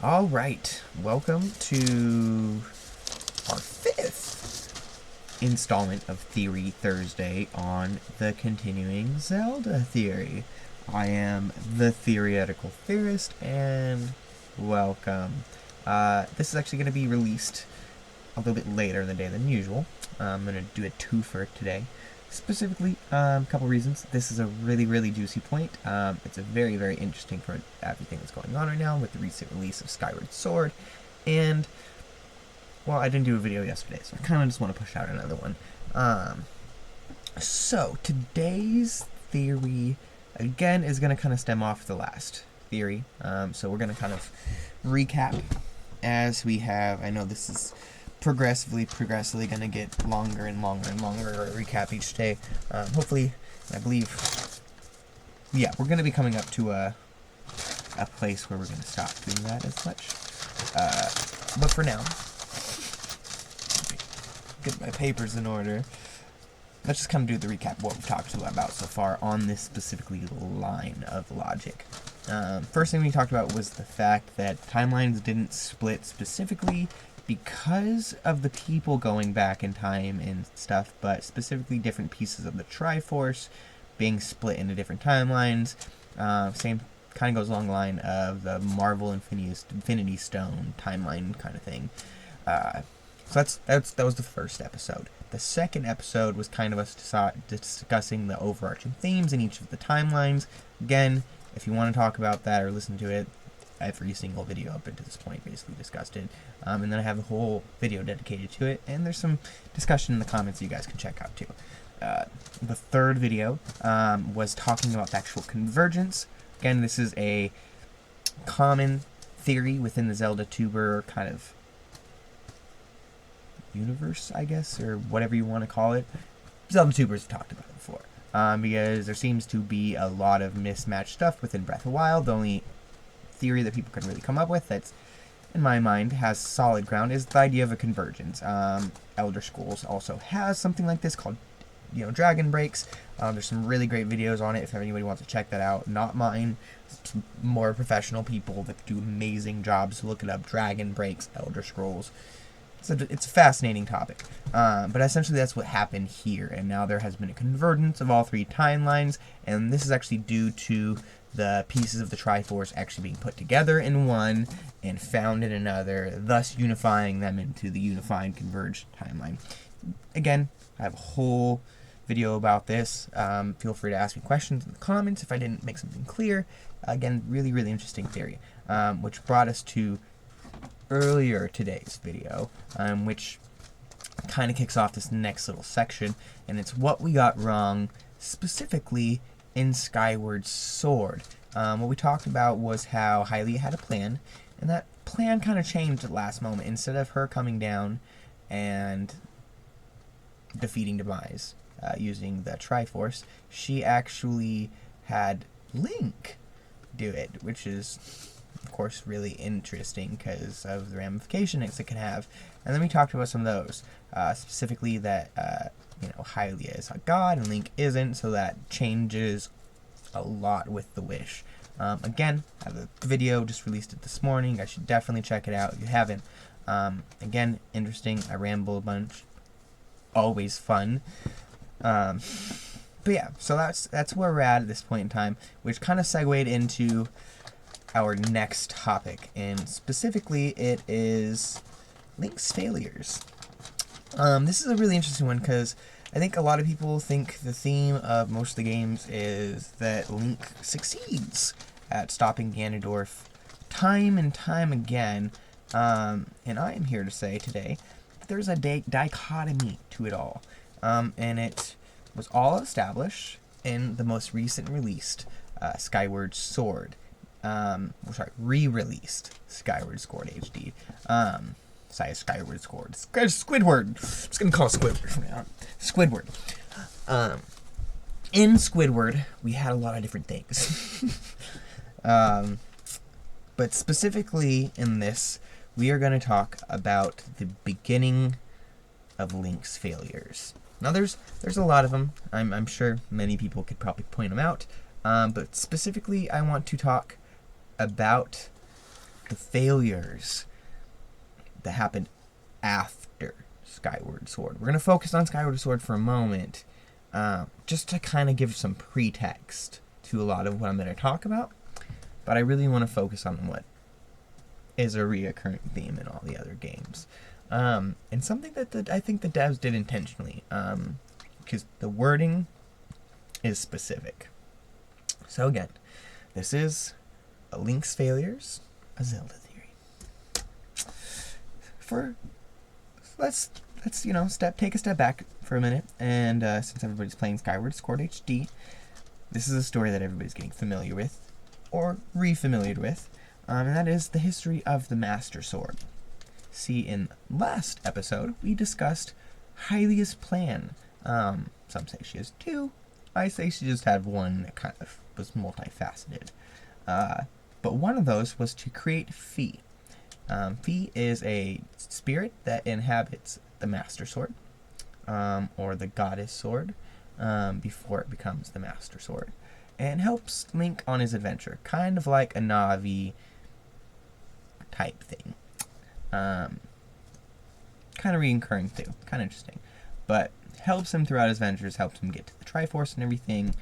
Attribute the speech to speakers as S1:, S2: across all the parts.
S1: All right, welcome to our fifth installment of Theory Thursday on the continuing Zelda theory. I am the theoretical theorist, and welcome. This is actually going to be released a little bit later in the day than usual. I'm going to do a twofer today. Specifically, a couple reasons. This is a really juicy point. It's a very interesting for everything that's going on right now with the recent release of Skyward Sword. And, well, I didn't do a video yesterday, so I kind of just want to push out another one. So, today's theory, again, is going to kind of stem off the last theory. So we're going to kind of recap as we have. I know this is progressively going to get longer and longer recap each day. Hopefully, I believe, yeah, we're going to be coming up to a place where we're going to stop doing that as much. But for now, get my papers in order. Let's just kind of do the recap of what we've talked about so far on this specifically line of logic. First thing we talked about was the fact that timelines didn't split specifically because of the people going back in time and stuff, but specifically different pieces of the Triforce being split into different timelines. Same kind of goes along the line of the Marvel Infinity Stone timeline kind of thing. So that was the first episode. The second episode was kind of us discussing the overarching themes in each of the timelines. Again, if you want to talk about that or listen to it, every single video up until this point basically discussed it. And then I have a whole video dedicated to it, and there's some discussion in the comments you guys can check out too. The third video was talking about the actual convergence. Again, this is a common theory within the Zelda tuber kind of universe, I guess, or whatever you want to call it. Zelda tubers have talked about it before. Because there seems to be a lot of mismatched stuff within Breath of the Wild. The only theory that people can really come up with that's, in my mind, has solid ground is the idea of a convergence. Elder Scrolls also has something like this called, Dragon Breaks. There's some really great videos on it if anybody wants to check that out. Not mine. Some more professional people that do amazing jobs. Look it up. Dragon Breaks, Elder Scrolls. It's a fascinating topic. But essentially that's what happened here. And now there has been a convergence of all three timelines. And this is actually due to the pieces of the Triforce actually being put together in one and found in another, thus unifying them into the unified converged timeline. Again, I have a whole video about this. Feel free to ask me questions in the comments if I didn't make something clear. Again, really interesting theory, which brought us to earlier today's video, which kind of kicks off this next little section, and it's what we got wrong specifically in Skyward Sword. What we talked about was how Hylia had a plan, and that plan kind of changed at the last moment. Instead of her coming down and defeating Demise using the Triforce, she actually had Link do it, which is, of course, really interesting because of the ramifications it can have. And then we talked about some of those, specifically that Hylia is a god and Link isn't, so that changes a lot with the Wish. Again, I have a video, just released it this morning. You guys should definitely check it out if you haven't. Again, interesting. I ramble a bunch. Always fun. But yeah, so that's where we're at this point in time, which kind of segued into our next topic, and specifically it is Link's failures. This is a really interesting one because I think a lot of people think the theme of most of the games is that Link succeeds at stopping Ganondorf time and time again, and I am here to say today that there's a dichotomy to it all, and it was all established in the most recent released Skyward Sword. Re-released Skyward Sword HD. Skyward Sword. Squidward. I'm just gonna call it Squidward from now on. Squidward. In Squidward, we had a lot of different things. But specifically in this, we are going to talk about the beginning of Link's failures. Now, there's a lot of them. I'm sure many people could probably point them out. But specifically, I want to talk about the failures that happened after Skyward Sword. We're going to focus on Skyward Sword for a moment, just to kind of give some pretext to a lot of what I'm going to talk about. But I really want to focus on what is a reoccurring theme in all the other games. And something that I think the devs did intentionally, because the wording is specific. So again, this is a Link's Failures, a Zelda theory. Let's take a step back for a minute, and since everybody's playing Skyward Sword HD, this is a story that everybody's getting familiar with, or re-familiar with, and that is the history of the Master Sword. See, in last episode, we discussed Hylia's plan. Some say she has two. I say she just had one that kind of was multifaceted. But one of those was to create Fi. Fi is a spirit that inhabits the Master Sword, or the Goddess Sword, before it becomes the Master Sword, and helps Link on his adventure, kind of like a Navi type thing. Kind of recurring too, kind of interesting, but helps him throughout his adventures, helps him get to the Triforce and everything,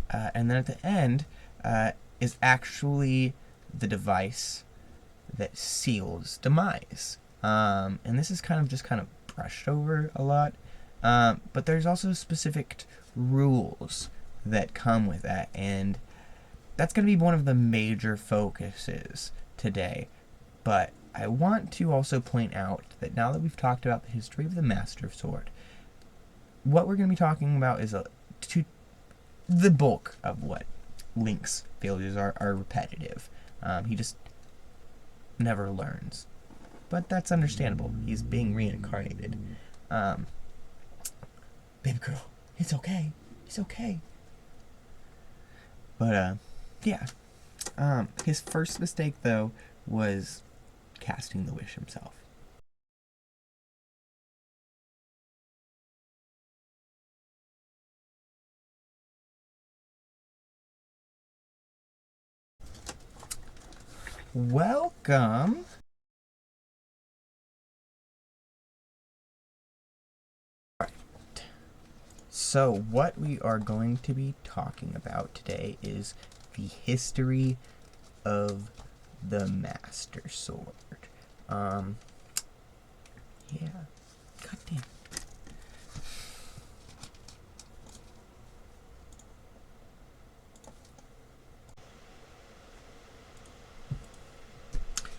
S1: and then at the end is actually the device that seals demise. And this is kind of brushed over a lot, but there's also specific rules that come with that, and that's going to be one of the major focuses today. But I want to also point out that now that we've talked about the history of the Master Sword, what we're going to be talking about is the bulk of what Link's failures are repetitive. He just never learns. But that's understandable. He's being reincarnated. Baby girl, it's okay. It's okay. But, yeah. His first mistake, though, was casting the wish himself. Welcome. So what we are going to be talking about today is the history of the Master Sword. Yeah. Goddamn.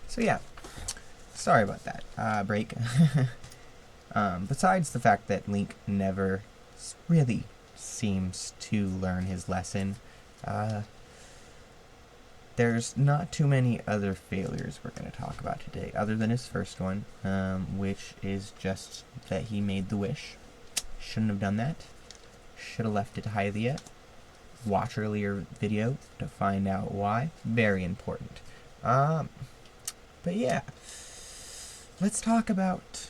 S1: So yeah. Sorry about that break. Besides the fact that Link never really seems to learn his lesson, there's not too many other failures we're going to talk about today, other than his first one, which is just that he made the wish. Shouldn't have done that. Should have left it to Hylia. Watch earlier video to find out why. Very important. But yeah, let's talk about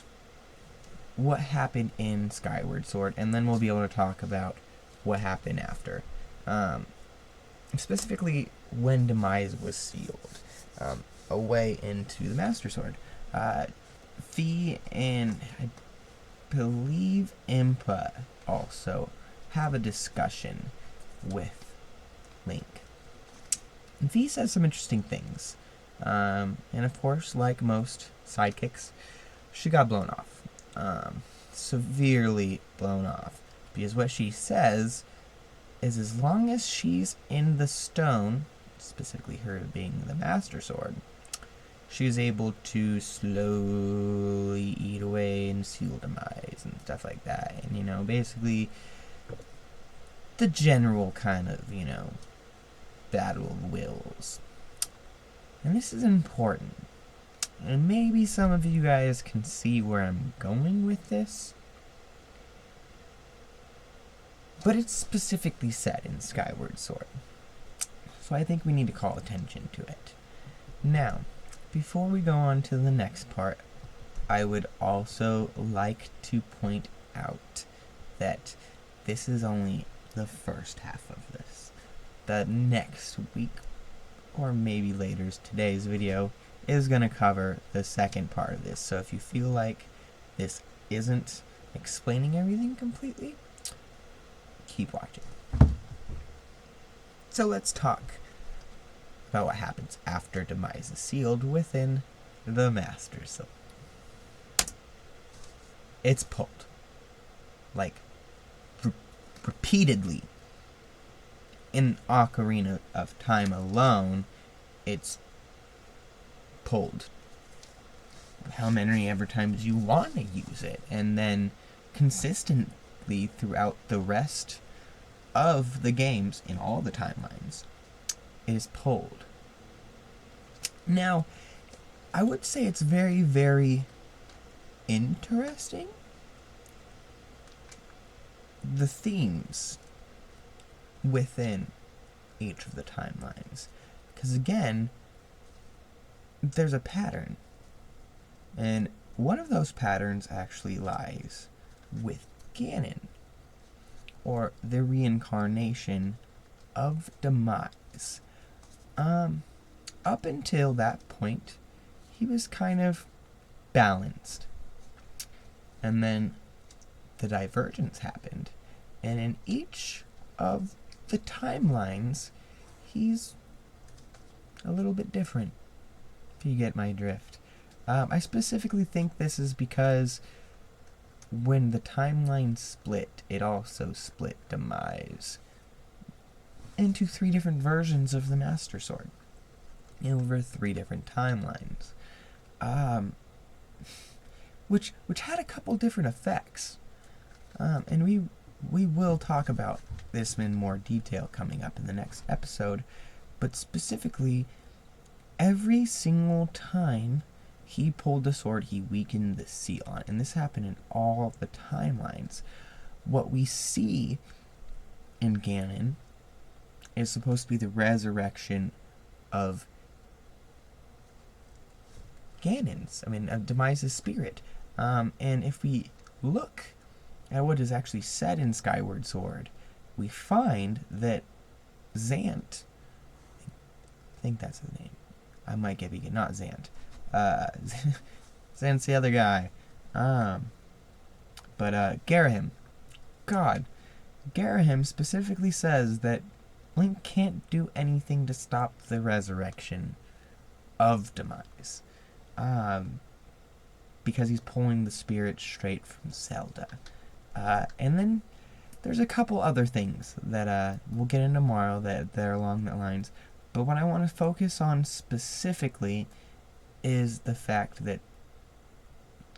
S1: what happened in Skyward Sword, and then we'll be able to talk about what happened after. Specifically, when Demise was sealed away into the Master Sword. Fi and I believe Impa also have a discussion with Link. And Fi says some interesting things. And of course, like most sidekicks, she got blown off. Severely blown off. Because what she says is as long as she's in the stone, specifically her being the Master Sword, she's able to slowly eat away and seal demise and stuff like that. And, you know, basically the general kind of, you know, battle of wills. And this is important. And maybe some of you guys can see where I'm going with this. But it's specifically said in Skyward Sword. So I think we need to call attention to it. Now, before we go on to the next part, I would also like to point out that this is only the first half of this. The next week, or maybe later, today's video, is going to cover the second part of this. So if you feel like this isn't explaining everything completely, keep watching. So let's talk about what happens after Demise is sealed within the Master Sword. It's pulled. Like, repeatedly. In Ocarina of Time alone, it's pulled how many ever times you want to use it, and then consistently throughout the rest of the games in all the timelines is pulled. Now, I would say it's very, very interesting, the themes within each of the timelines, because again, there's a pattern, and one of those patterns actually lies with Ganon, or the reincarnation of Demise. Up until that point, he was kind of balanced, and then the divergence happened, and in each of the timelines, he's a little bit different, if you get my drift. I specifically think this is because when the timeline split, it also split Demise into 3 different versions of the Master Sword over 3 different timelines, which had a couple different effects, and we will talk about this in more detail coming up in the next episode. But specifically, every single time he pulled the sword, he weakened the seal on it. And this happened in all of the timelines. What we see in Ganon is supposed to be the resurrection of of Demise's spirit. And if we look at what is actually said in Skyward Sword, we find that Zant, I think that's his name, I might get vegan, not Zant, Zant's the other guy, but Garahim, Garahim specifically says that Link can't do anything to stop the resurrection of Demise, because he's pulling the spirit straight from Zelda. And then there's a couple other things that we'll get into tomorrow that are along that lines. But what I want to focus on specifically is the fact that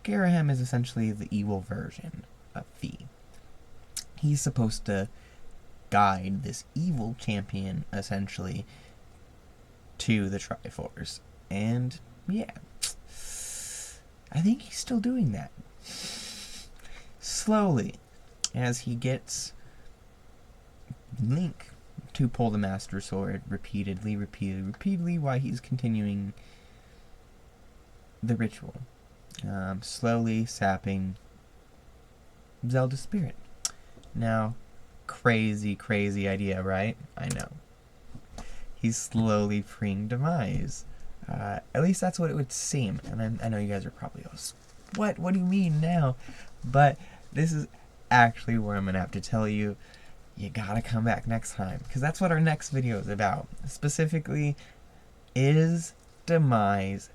S1: Garahim is essentially the evil version of Fi. He's supposed to guide this evil champion, essentially, to the Triforce. And, yeah, I think he's still doing that. Slowly, as he gets Link to pull the Master Sword repeatedly while he's continuing the ritual. Slowly sapping Zelda's spirit. Now, crazy idea, right? I know. He's slowly freeing Demise. At least that's what it would seem. And I know you guys are probably, what do you mean now? But this is actually where I'm going to have to tell you, you gotta come back next time, because that's what our next video is about. Specifically, is Demise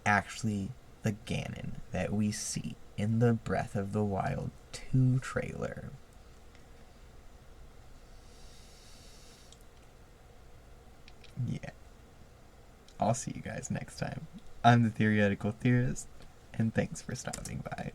S1: actually the Ganon that we see in the Breath of the Wild 2 trailer? Yeah. I'll see you guys next time. I'm the Theoretical Theorist, and thanks for stopping by.